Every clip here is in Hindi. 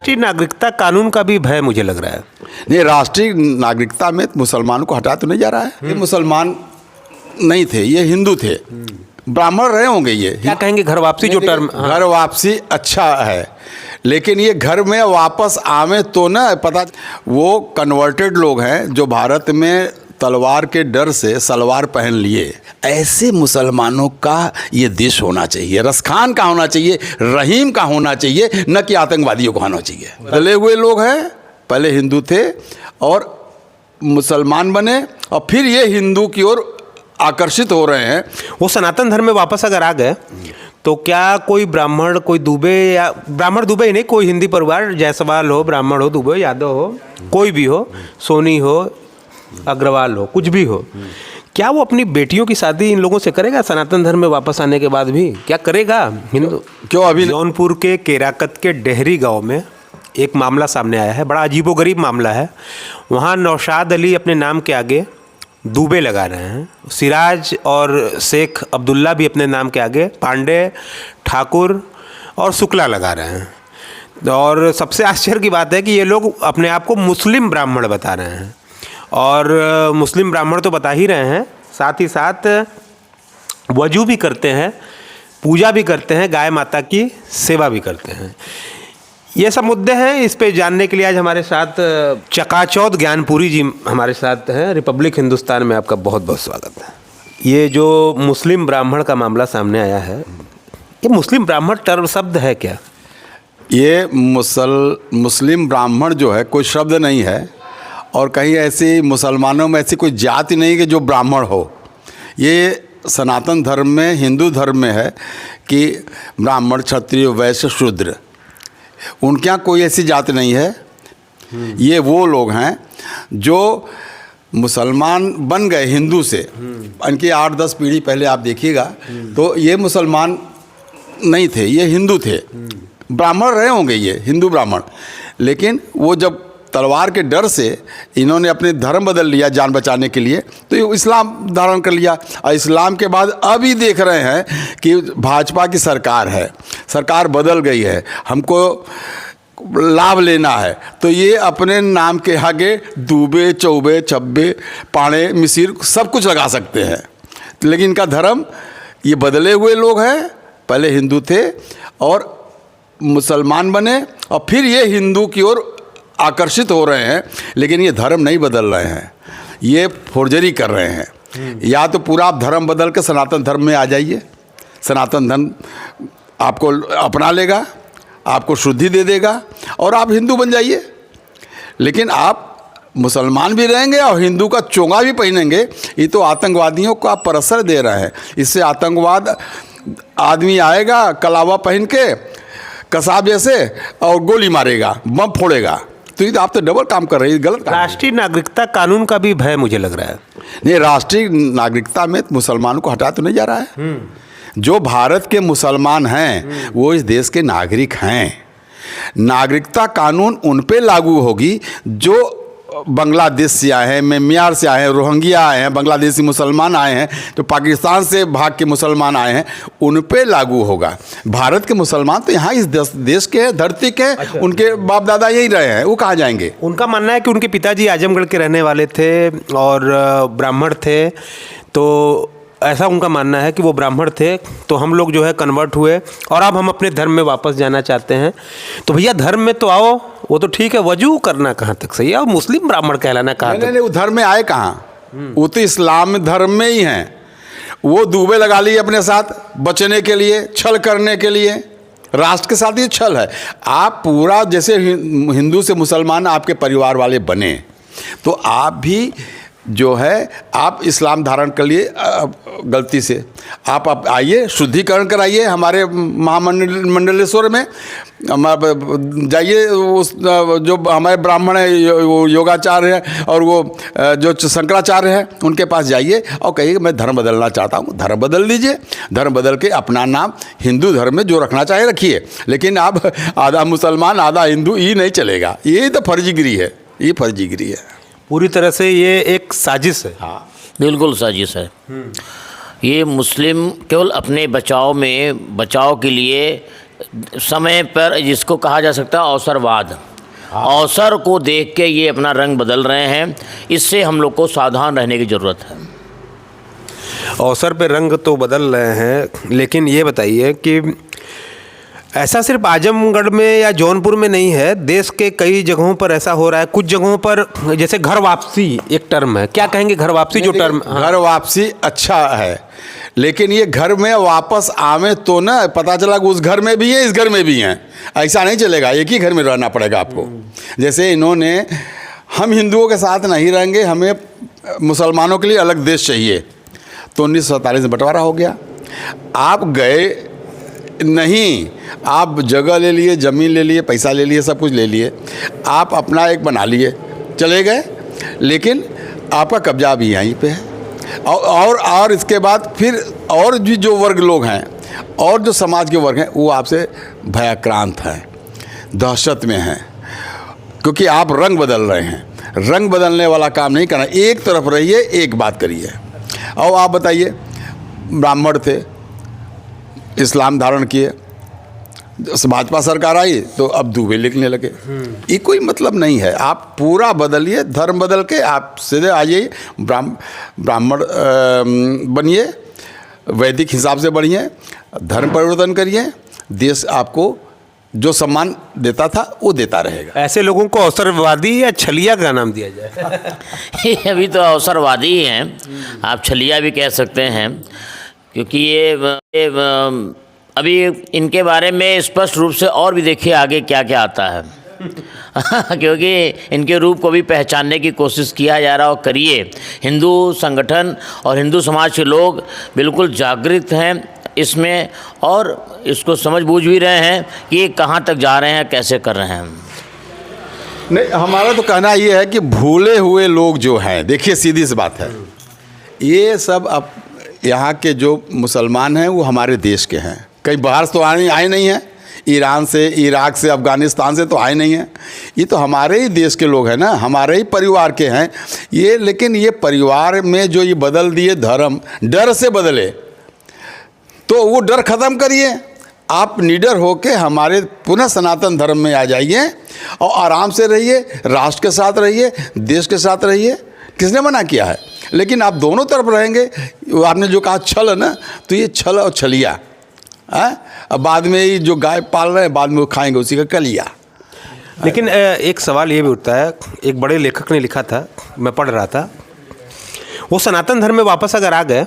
राष्ट्रीय नागरिकता कानून का भी भय मुझे लग रहा है। नहीं, राष्ट्रीय नागरिकता में मुसलमानों को हटा तो नहीं जा रहा है। ये मुसलमान नहीं थे, ये हिंदू थे, ब्राह्मण रहे होंगे। ये क्या कहेंगे घर वापसी जो टर्म? घर वापसी अच्छा है, लेकिन ये घर में वापस आवे तो ना पता। वो कन्वर्टेड लोग हैं जो भारत में तलवार के डर से सलवार पहन लिए। ऐसे मुसलमानों का ये देश होना चाहिए, रसखान का होना चाहिए, रहीम का होना चाहिए, न कि आतंकवादियों का होना चाहिए। बदले हुए लोग हैं, पहले हिंदू थे और मुसलमान बने और फिर ये हिंदू की ओर आकर्षित हो रहे हैं। वो सनातन धर्म में वापस अगर आ गए तो क्या कोई ब्राह्मण, कोई दुबे, या ब्राह्मण दुबे ही नहीं, कोई हिंदी परिवार, जायसवाल हो, ब्राह्मण हो, दुबे, यादव हो, कोई भी हो, सोनी हो, अग्रवाल हो, कुछ भी हो, क्या वो अपनी बेटियों की शादी इन लोगों से करेगा? सनातन धर्म में वापस आने के बाद भी क्या करेगा हिंदू? क्यों? अभी जौनपुर के केराकत के डेहरी गांव में एक मामला सामने आया है, बड़ा अजीबोगरीब मामला है। वहाँ नौशाद अली अपने नाम के आगे दुबे लगा रहे हैं, सिराज और शेख अब्दुल्ला भी अपने नाम के आगे पांडे, ठाकुर और शुक्ला लगा रहे हैं। और सबसे आश्चर्य की बात है कि ये लोग अपने आप को मुस्लिम ब्राह्मण बता रहे हैं, और मुस्लिम ब्राह्मण तो बता ही रहे हैं, साथ ही साथ वजू भी करते हैं, पूजा भी करते हैं, गाय माता की सेवा भी करते हैं। ये सब मुद्दे हैं। इस पे जानने के लिए आज हमारे साथ चकाचौध ज्ञानपुरी जी हमारे साथ हैं। रिपब्लिक हिंदुस्तान में आपका बहुत बहुत स्वागत है। ये जो मुस्लिम ब्राह्मण का मामला सामने आया है, ये मुस्लिम ब्राह्मण टर्म शब्द है क्या? ये मुस्लिम ब्राह्मण जो है कोई शब्द नहीं है, और कहीं ऐसी मुसलमानों में ऐसी कोई जाति नहीं कि जो ब्राह्मण हो। ये सनातन धर्म में, हिंदू धर्म में है कि ब्राह्मण, क्षत्रिय, वैश्य, शूद्र, उनके यहाँ कोई ऐसी जाति नहीं है। ये वो लोग हैं जो मुसलमान बन गए हिंदू से। इनकी 8-10 पीढ़ी पहले आप देखिएगा तो ये मुसलमान नहीं थे, ये हिंदू थे, ब्राह्मण रहे होंगे, ये हिंदू ब्राह्मण। लेकिन वो जब तलवार के डर से इन्होंने अपने धर्म बदल लिया जान बचाने के लिए, तो ये इस्लाम धारण कर लिया। और इस्लाम के बाद अभी देख रहे हैं कि भाजपा की सरकार है, सरकार बदल गई है, हमको लाभ लेना है, तो ये अपने नाम के आगे दूबे, चौबे, छब्बे, पाड़े, मिसिर सब कुछ लगा सकते हैं। लेकिन इनका धर्म, ये बदले हुए लोग हैं, पहले हिंदू थे और मुसलमान बने और फिर ये हिंदू की ओर आकर्षित हो रहे हैं। लेकिन ये धर्म नहीं बदल रहे हैं, ये फोर्जरी कर रहे हैं। या तो पूरा आप धर्म बदल के सनातन धर्म में आ जाइए, सनातन धर्म आपको अपना लेगा, आपको शुद्धि दे देगा और आप हिंदू बन जाइए। लेकिन आप मुसलमान भी रहेंगे और हिंदू का चोंगा भी पहनेंगे, ये तो आतंकवादियों को आप परसर दे रहे हैं। इससे आतंकवाद, आदमी आएगा कलावा पहन के कसाब जैसे और गोली मारेगा, बम फोड़ेगा। तो ये आप तो डबल काम कर रहे हैं, गलत काम। राष्ट्रीय नागरिकता कानून का भी भय मुझे लग रहा है। नहीं, राष्ट्रीय नागरिकता में मुसलमानों को हटा तो नहीं जा रहा है। जो भारत के मुसलमान हैं वो इस देश के नागरिक हैं। नागरिकता कानून उन पे लागू होगी जो बांग्लादेश से आए हैं, म्यांमार से आए हैं, रोहिंग्या आए हैं, बांग्लादेशी मुसलमान आए हैं, तो पाकिस्तान से भाग के मुसलमान आए हैं, उन पे लागू होगा। भारत के मुसलमान तो यहाँ इस देश के हैं, धरती के हैं। अच्छा। उनके बाप दादा यही रहे हैं, वो कहाँ जाएंगे? उनका मानना है कि उनके पिताजी आजमगढ़ के रहने वाले थे और ब्राह्मण थे, तो ऐसा उनका मानना है कि वो ब्राह्मण थे, तो हम लोग जो है कन्वर्ट हुए और अब हम अपने धर्म में वापस जाना चाहते हैं। तो भैया धर्म में तो आओ, वो तो ठीक है, वजू करना कहाँ तक सही है, और मुस्लिम ब्राह्मण कहलाना कहाँ तक? नहीं, वो धर्म में आए कहाँ? वो तो इस्लाम धर्म में ही हैं। वो दूबे लगा लिए अपने साथ बचने के लिए, छल करने के लिए। राष्ट्र के साथ ये छल है। आप पूरा जैसे हिंदू से मुसलमान आपके परिवार वाले बने, तो आप भी जो है आप इस्लाम धारण कर लिए गलती से। आप आइए, शुद्धिकरण कराइए हमारे महामंडलेश्वर में, जाइए उस जो हमारे ब्राह्मण है, योगाचार्य है और वो जो शंकराचार्य है, उनके पास जाइए और कहिए कि मैं धर्म बदलना चाहता हूँ। धर्म बदल लीजिए, धर्म बदल के अपना नाम हिंदू धर्म में जो रखना चाहे रखिए। लेकिन आप आधा मुसलमान आधा हिंदू, ये नहीं चलेगा। ये तो फर्जीगिरी है, ये फर्जीगिरी है। पूरी तरह से ये एक साजिश है। हाँ, बिल्कुल साजिश है। ये मुस्लिम केवल अपने बचाव के लिए समय पर जिसको कहा जा सकता है अवसरवाद, अवसर को देख के ये अपना रंग बदल रहे हैं। इससे हम लोग को सावधान रहने की ज़रूरत है। अवसर पे रंग तो बदल रहे हैं, लेकिन ये बताइए कि ऐसा सिर्फ आजमगढ़ में या जौनपुर में नहीं है, देश के कई जगहों पर ऐसा हो रहा है। कुछ जगहों पर जैसे घर वापसी एक टर्म है, क्या कहेंगे घर वापसी जो टर्म? घर वापसी अच्छा है, लेकिन ये घर में वापस आवे तो ना पता चला कि उस घर में भी है, इस घर में भी हैं। ऐसा नहीं चलेगा, एक ही घर में रहना पड़ेगा आपको। जैसे इन्होंने हम हिंदुओं के साथ नहीं रहेंगे, हमें मुसलमानों के लिए अलग देश चाहिए, तो 1947 में बंटवारा हो गया। आप गए नहीं, आप जगह ले लिए, ज़मीन ले लिए, पैसा ले लिए, सब कुछ ले लिए, आप अपना एक बना लिए, चले गए, लेकिन आपका कब्जा भी यहीं पे है। और इसके बाद फिर और भी जो वर्ग लोग हैं और जो समाज के वर्ग हैं वो आपसे भयाक्रांत हैं, दहशत में हैं, क्योंकि आप रंग बदल रहे हैं। रंग बदलने वाला काम नहीं करना, एक तरफ रहिए, एक बात करिए। और आप बताइए, ब्राह्मण थे, इस्लाम धारण किए, भाजपा सरकार आई तो अब दूबे लिखने लगे। ये कोई मतलब नहीं है। आप पूरा बदलिए, धर्म बदल के आप सीधे आ जाइए, ब्राह्मण बनिए, वैदिक हिसाब से बढ़िए, धर्म परिवर्तन करिए, देश आपको जो सम्मान देता था वो देता रहेगा। ऐसे लोगों को अवसरवादी या छलिया का नाम दिया जाए? अभी तो अवसरवादी ही हैं, आप छलिया भी कह सकते हैं, क्योंकि ये अभी इनके बारे में स्पष्ट रूप से और भी देखिए आगे क्या क्या आता है। क्योंकि इनके रूप को भी पहचानने की कोशिश किया जा रहा है, और करिए। हिंदू संगठन और हिंदू समाज के लोग बिल्कुल जागृत हैं इसमें, और इसको समझ बूझ भी रहे हैं कि ये कहाँ तक जा रहे हैं, कैसे कर रहे हैं। नहीं, हमारा तो कहना ये है कि भूले हुए लोग जो हैं, देखिए सीधी सी बात है, ये सब अब यहाँ के जो मुसलमान हैं वो हमारे देश के हैं, कहीं बाहर से तो आए नहीं हैं, ईरान से, इराक से, अफ़गानिस्तान से तो आए नहीं हैं। ये तो हमारे ही देश के लोग हैं ना, हमारे ही परिवार के हैं ये। लेकिन ये परिवार में जो ये बदल दिए धर्म, डर से बदले, तो वो डर ख़त्म करिए। आप निडर होके हमारे पुनः सनातन धर्म में आ जाइए और आराम से रहिए, राष्ट्र के साथ रहिए, देश के साथ रहिए। किसने मना किया है? लेकिन आप दोनों तरफ रहेंगे। आपने जो कहा छल है ना, तो ये छल और छलिया है। अब बाद में ही जो गाय पाल रहे हैं, बाद में वो खाएंगे उसी का कलिया। लेकिन एक सवाल ये भी उठता है, एक बड़े लेखक ने लिखा था, मैं पढ़ रहा था, वो सनातन धर्म में वापस अगर आ गए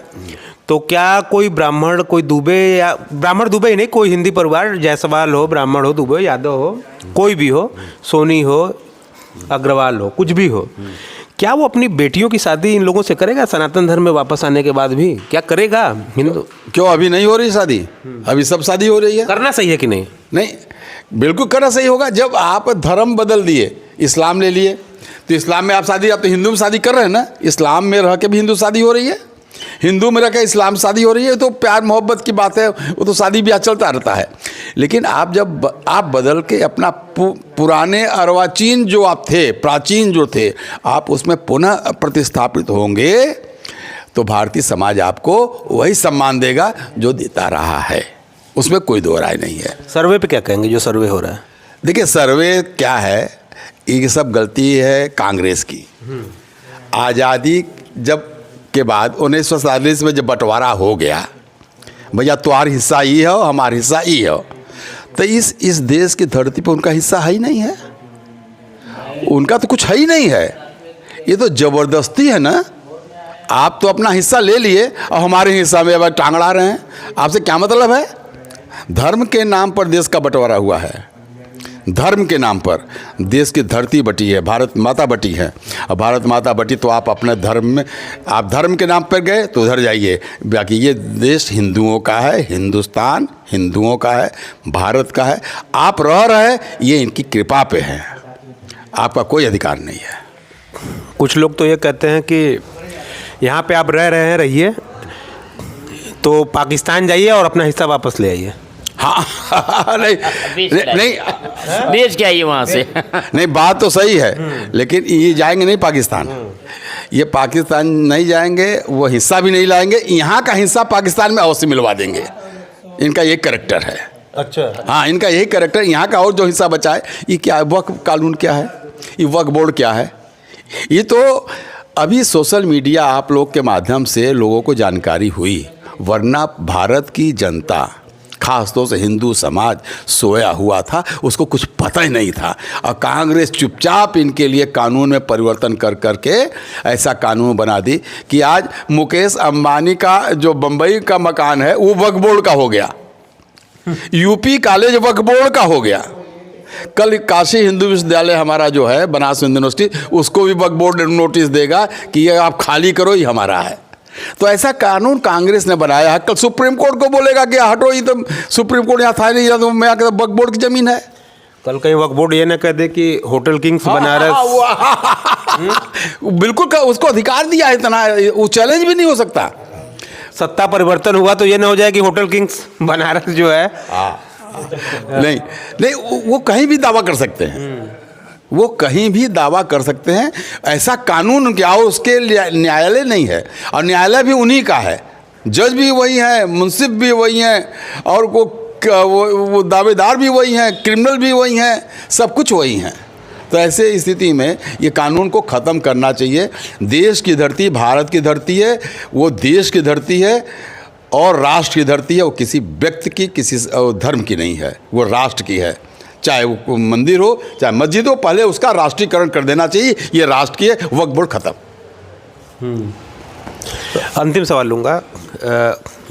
तो क्या कोई ब्राह्मण, कोई दुबे, या ब्राह्मण दुबे ही नहीं, कोई हिंदी परिवार, जायसवाल हो, ब्राह्मण हो, दुबे, यादव हो, कोई भी हो, सोनी हो, अग्रवाल हो, कुछ भी हो, क्या वो अपनी बेटियों की शादी इन लोगों से करेगा? सनातन धर्म में वापस आने के बाद भी क्या करेगा हिंदू? क्यों अभी नहीं हो रही शादी? अभी सब शादी हो रही है। करना सही है कि नहीं? नहीं, बिल्कुल करना सही होगा। जब आप धर्म बदल दिए, इस्लाम ले लिए, तो इस्लाम में आप शादी, आप तो हिंदू में शादी कर रहे हैं ना, इस्लाम में रह के भी हिंदू शादी हो रही है, हिंदू में रह के इस्लाम शादी हो रही है, तो प्यार मोहब्बत की बात है, वो तो शादी ब्याह चलता रहता है। लेकिन आप जब आप बदल के अपना पुराने अर्वाचीन जो आप थे, प्राचीन जो थे, आप उसमें पुनः प्रतिस्थापित होंगे, तो भारतीय समाज आपको वही सम्मान देगा जो देता रहा है, उसमें कोई दो राय नहीं है। सर्वे पे क्या कहेंगे जो सर्वे हो रहा है? देखिए, सर्वे क्या है, ये सब गलती है कांग्रेस की। आज़ादी जब के बाद 1947 में जब बंटवारा हो गया, भैया तुम्हारा हिस्सा ये हो, हमारा हिस्सा ये हो, तो इस देश की धरती पर उनका हिस्सा है ही नहीं है, उनका तो कुछ है ही नहीं है। ये तो ज़बरदस्ती है ना। आप तो अपना हिस्सा ले लिए और हमारे हिस्सा में अब टांग अड़ा रहे हैं। आपसे क्या मतलब है? धर्म के नाम पर देश का बंटवारा हुआ है, धर्म के नाम पर देश की धरती बटी है, भारत माता बटी है। और भारत माता बटी तो आप अपने धर्म में, आप धर्म के नाम पर गए तो उधर जाइए, बाकी ये देश हिंदुओं का है, हिंदुस्तान हिंदुओं का है, भारत का है। आप रह रहे, ये इनकी कृपा पे है, आपका कोई अधिकार नहीं है। कुछ लोग तो ये कहते हैं कि यहाँ पे आप रह रहे हैं, रहिए, तो पाकिस्तान जाइए और अपना हिस्सा वापस ले आइए। हाँ नहीं बेच के आइए वहाँ से। नहीं, बात तो सही है, लेकिन ये जाएंगे नहीं पाकिस्तान, ये पाकिस्तान नहीं जाएंगे, वो हिस्सा भी नहीं लाएंगे, यहाँ का हिस्सा पाकिस्तान में अवश्य मिलवा देंगे। इनका ये कैरेक्टर है। अच्छा। हाँ, इनका यही कैरेक्टर। यहाँ का और जो हिस्सा बचा है, ये क्या है, वक्फ कानून क्या है, ये वक्फ बोर्ड क्या है, ये तो अभी सोशल मीडिया आप लोग के माध्यम से लोगों को जानकारी हुई, वरना भारत की जनता, खास तौर से हिंदू समाज सोया हुआ था, उसको कुछ पता ही नहीं था। और कांग्रेस चुपचाप इनके लिए कानून में परिवर्तन कर करके ऐसा कानून बना दी कि आज मुकेश अंबानी का जो बम्बई का मकान है वो वक्फ बोर्ड का हो गया, यूपी कॉलेज वक्फ बोर्ड का हो गया। कल काशी हिंदू विश्वविद्यालय हमारा जो है, बनारस हिंदू यूनिवर्सिटी, उसको भी वक्फ बोर्ड नोटिस देगा कि ये आप खाली करो, ये हमारा है। तो ऐसा कानून कांग्रेस ने बनाया है। कल सुप्रीम कोर्ट को बोलेगा कि हटो, ये तो सुप्रीम कोर्ट यहाँ था नहीं, तो मैं आकर वक्फ बोर्ड की जमीन है। कल कहीं वक्फ बोर्ड ये ना कह दे कि होटल किंग्स बनारस। बिल्कुल का उसको अधिकार दिया है, इतना वो चैलेंज भी नहीं हो सकता। सत्ता परिवर्तन हुआ तो ये ना हो जाए कि होटल किंग्स बनारस जो है। नहीं नहीं, वो कहीं भी दावा कर सकते हैं, वो कहीं भी दावा कर सकते हैं। ऐसा कानून क्या हो, उसके न्यायालय नहीं है, और न्यायालय भी उन्हीं का है, जज भी वही है, मुंसिफ भी वही हैं, और वो दावेदार भी वही हैं, क्रिमिनल भी वही हैं, सब कुछ वही हैं। तो ऐसे स्थिति में ये कानून को ख़त्म करना चाहिए। देश की धरती भारत की धरती है, वो देश की धरती है और राष्ट्र की धरती है। वो किसी व्यक्ति की, किसी धर्म की नहीं है, वो राष्ट्र की है। चाहे वो मंदिर हो, चाहे मस्जिद हो, पहले उसका राष्ट्रीयकरण कर देना चाहिए। ये राष्ट्र की है, वक्फ बोर्ड खत्म। अंतिम सवाल लूँगा।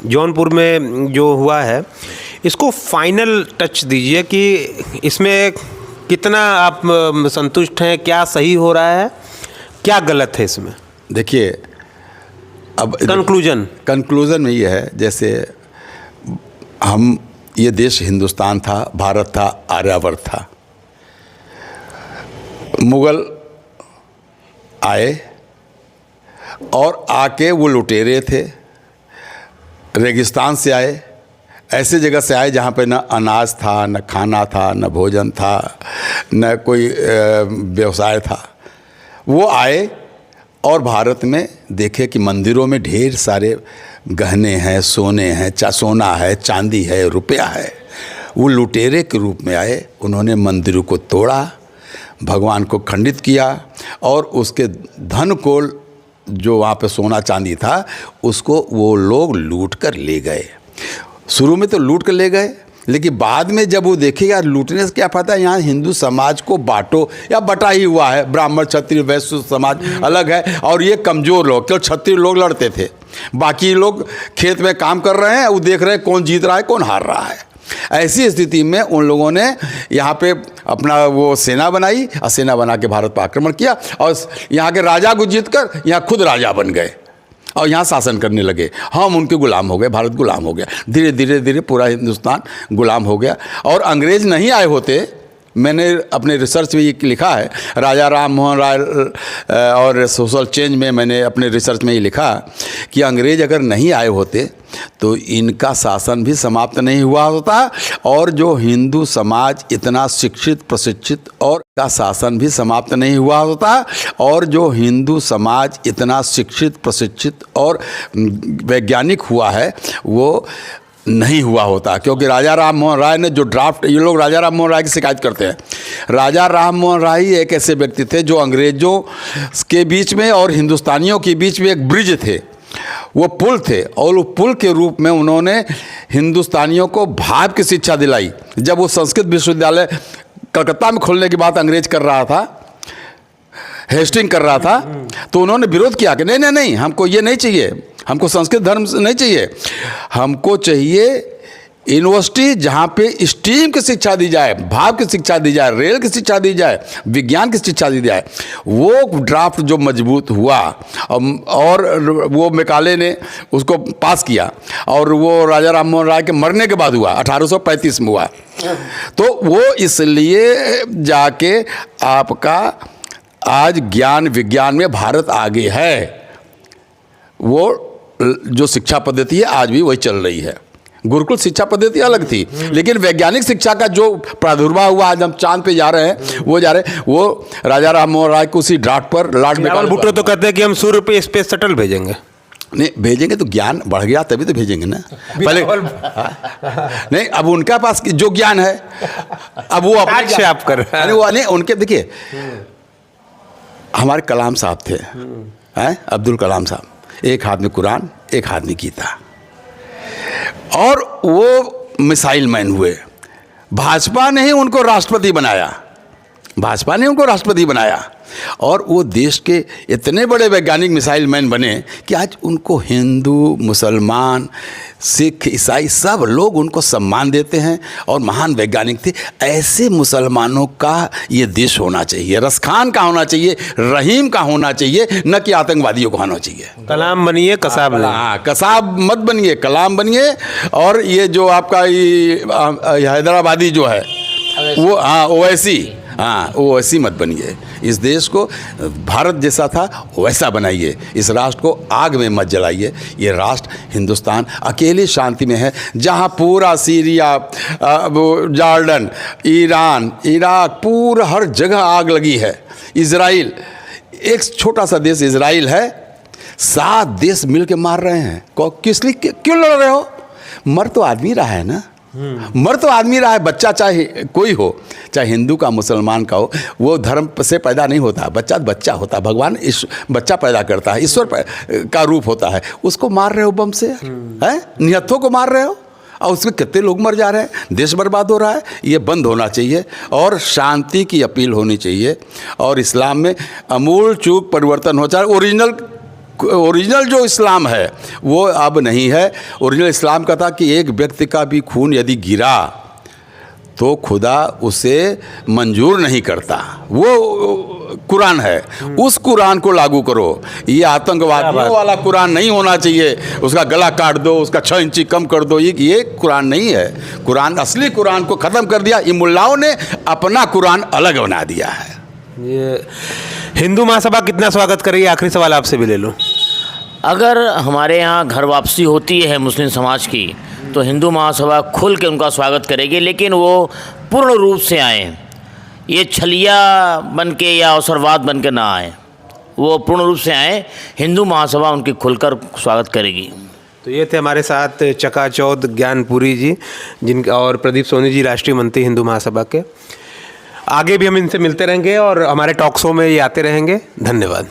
जौनपुर में जो हुआ है, इसको फाइनल टच दीजिए कि इसमें कितना आप संतुष्ट हैं, क्या सही हो रहा है, क्या गलत है इसमें। देखिए, अब कंक्लूजन में ये है, जैसे हम, ये देश हिंदुस्तान था, भारत था, आर्यावर्त था। मुगल आए और आके वो लुटेरे थे, रेगिस्तान से आए, ऐसे जगह से आए जहाँ पे न अनाज था, न खाना था, न भोजन था, न कोई व्यवसाय था। वो आए और भारत में देखे कि मंदिरों में ढेर सारे गहने हैं, सोने हैं, सोना है, चांदी है, रुपया है। वो लुटेरे के रूप में आए, उन्होंने मंदिरों को तोड़ा, भगवान को खंडित किया, और उसके धन को, जो वहाँ पे सोना चांदी था, उसको वो लोग लूट कर ले गए। शुरू में तो लूट कर ले गए, लेकिन बाद में जब वो देखेगा लूटने से क्या फायदा, यहाँ हिंदू समाज को बांटो, या बटा ही हुआ है, ब्राह्मण क्षत्रिय वैश्य समाज अलग है, और ये कमज़ोर लोग, क्यों क्षत्रिय लोग लड़ते थे, बाकी लोग खेत में काम कर रहे हैं, वो देख रहे हैं कौन जीत रहा है, कौन हार रहा है। ऐसी स्थिति में उन लोगों ने यहाँ पे अपना वो सेना बनाई, और सेना बना के भारत पर आक्रमण किया, और यहाँ के राजा को जीत कर यहाँ खुद राजा बन गए, और यहाँ शासन करने लगे। हम उनके गुलाम हो गए, भारत गुलाम हो गया। धीरे धीरे धीरे पूरा हिंदुस्तान गुलाम हो गया। और अंग्रेज़ नहीं आए होते, मैंने अपने रिसर्च में ये लिखा है, राजा राम मोहन राय और सोशल चेंज में मैंने अपने रिसर्च में ये लिखा कि अंग्रेज़ अगर नहीं आए होते तो इनका शासन भी समाप्त नहीं हुआ होता, और जो हिंदू समाज इतना शिक्षित प्रशिक्षित, और का शासन भी समाप्त नहीं हुआ होता, और जो हिंदू समाज इतना शिक्षित प्रशिक्षित और वैज्ञानिक हुआ है, वो नहीं हुआ होता। क्योंकि राजा राम मोहन राय ने जो ड्राफ्ट, ये लोग राजा राम मोहन राय की शिकायत करते हैं। राजा राम मोहन राय ही एक ऐसे व्यक्ति थे जो अंग्रेज़ों के बीच में और हिंदुस्तानियों के बीच में एक ब्रिज थे, वो पुल थे, और वो पुल के रूप में उन्होंने हिंदुस्तानियों को भाव की शिक्षा दिलाई। जब वो संस्कृत विश्वविद्यालय कलकत्ता में खोलने की बात अंग्रेज कर रहा था, हेस्टिंग कर रहा था, तो उन्होंने विरोध किया कि नहीं नहीं नहीं, हमको ये नहीं चाहिए, हमको संस्कृत धर्म नहीं चाहिए, हमको चाहिए यूनिवर्सिटी जहाँ पे स्टीम की शिक्षा दी जाए, भाव की शिक्षा दी जाए, रेल की शिक्षा दी जाए, विज्ञान की शिक्षा दी जाए। वो ड्राफ्ट जो मजबूत हुआ, और वो मैकाले ने उसको पास किया, और वो राजा राम मोहन राय के मरने के बाद हुआ, 1835 में हुआ। तो वो इसलिए जाके आपका आज ज्ञान विज्ञान में भारत आगे है। वो जो शिक्षा पद्धति है आज भी वही चल रही है। गुरुकुल शिक्षा पद्धति अलग थी, लेकिन वैज्ञानिक शिक्षा का जो प्रादुर्भाव हुआ, आज हम चांद पे जा रहे हैं, वो जा रहे हैं, वो राजा राम मोहन राय को उसी ड्राफ्ट पर लॉर्ड मैकाले। भुट्टो तो कहते हैं कि हम सूर्य पे स्पेस शटल भेजेंगे। नहीं भेजेंगे तो ज्ञान बढ़ गया तभी तो भेजेंगे ना। पहले नहीं, अब उनका पास जो ज्ञान है अब वो अपने अच्छा आप कर रहे हैं। वो नहीं, उनके देखिए हमारे कलाम साहब थे, हैं अब्दुल कलाम साहब, एक हाथ में कुरान एक हाथ में गीता, और वो मिसाइल मैन हुए। भाजपा ने ही उनको राष्ट्रपति बनाया, भाजपा ने उनको राष्ट्रपति बनाया, और वो देश के इतने बड़े वैज्ञानिक मिसाइल मैन बने कि आज उनको हिंदू, मुसलमान, सिख, ईसाई सब लोग उनको सम्मान देते हैं और महान वैज्ञानिक थे। ऐसे मुसलमानों का ये देश होना चाहिए, रसखान का होना चाहिए, रहीम का होना चाहिए, न कि आतंकवादियों का होना चाहिए। कलाम बनिए कसाब नहीं। हाँ, कसाब मत बनिए, कलाम बनिए। और ये जो आपका ये हैदराबादी जो है वो, हाँ ओवैसी, हाँ वो वैसी मत बनिए। इस देश को भारत जैसा था वैसा बनाइए, इस राष्ट्र को आग में मत जलाइए। ये राष्ट्र हिंदुस्तान अकेली शांति में है, जहाँ पूरा सीरिया, जॉर्डन, ईरान, इराक, पूरा हर जगह आग लगी है। इजराइल, एक छोटा सा देश इजराइल है, 7 देश मिल के मार रहे हैं। किस लिए, क्यों लड़ रहे हो? मर तो आदमी रहा है ना, मर तो आदमी रहा है। बच्चा चाहे कोई हो, चाहे हिंदू का, मुसलमान का हो, वो धर्म से पैदा नहीं होता, बच्चा बच्चा होता है। भगवान बच्चा पैदा करता है, ईश्वर का रूप होता है। उसको मार रहे हो बम से, हैं निहत्थों को मार रहे हो, और उसमें कितने लोग मर जा रहे हैं, देश बर्बाद हो रहा है। ये बंद होना चाहिए और शांति की अपील होनी चाहिए। और इस्लाम में अमूल चूक परिवर्तन हो, चाहे ओरिजिनल जो इस्लाम है वो अब नहीं है। ओरिजिनल इस्लाम का था कि एक व्यक्ति का भी खून यदि गिरा तो खुदा उसे मंजूर नहीं करता, वो कुरान है, उस कुरान को लागू करो। ये आतंकवादियों वाला कुरान नहीं होना चाहिए, उसका गला काट दो, उसका 6 इंची कम कर दो, ये कुरान नहीं है। कुरान, असली कुरान को ख़त्म कर दिया। इन मुल्लाओं ने अपना कुरान अलग बना दिया है। ये हिंदू महासभा कितना स्वागत करेगी? आखिरी सवाल आपसे भी ले लो। अगर हमारे यहाँ घर वापसी होती है मुस्लिम समाज की, तो हिंदू महासभा खुल के उनका स्वागत करेगी, लेकिन वो पूर्ण रूप से आएँ, ये छलिया बन के या अवसरवाद बन के ना आए, वो पूर्ण रूप से आएँ। हिंदू महासभा उनकी खुलकर स्वागत करेगी। तो ये थे हमारे साथ चकाचौध ज्ञानपुरी जी, जिनका, और प्रदीप सोनी जी, राष्ट्रीय मंत्री हिंदू महासभा के। आगे भी हम इनसे मिलते रहेंगे और हमारे टॉक शो में ये आते रहेंगे। धन्यवाद।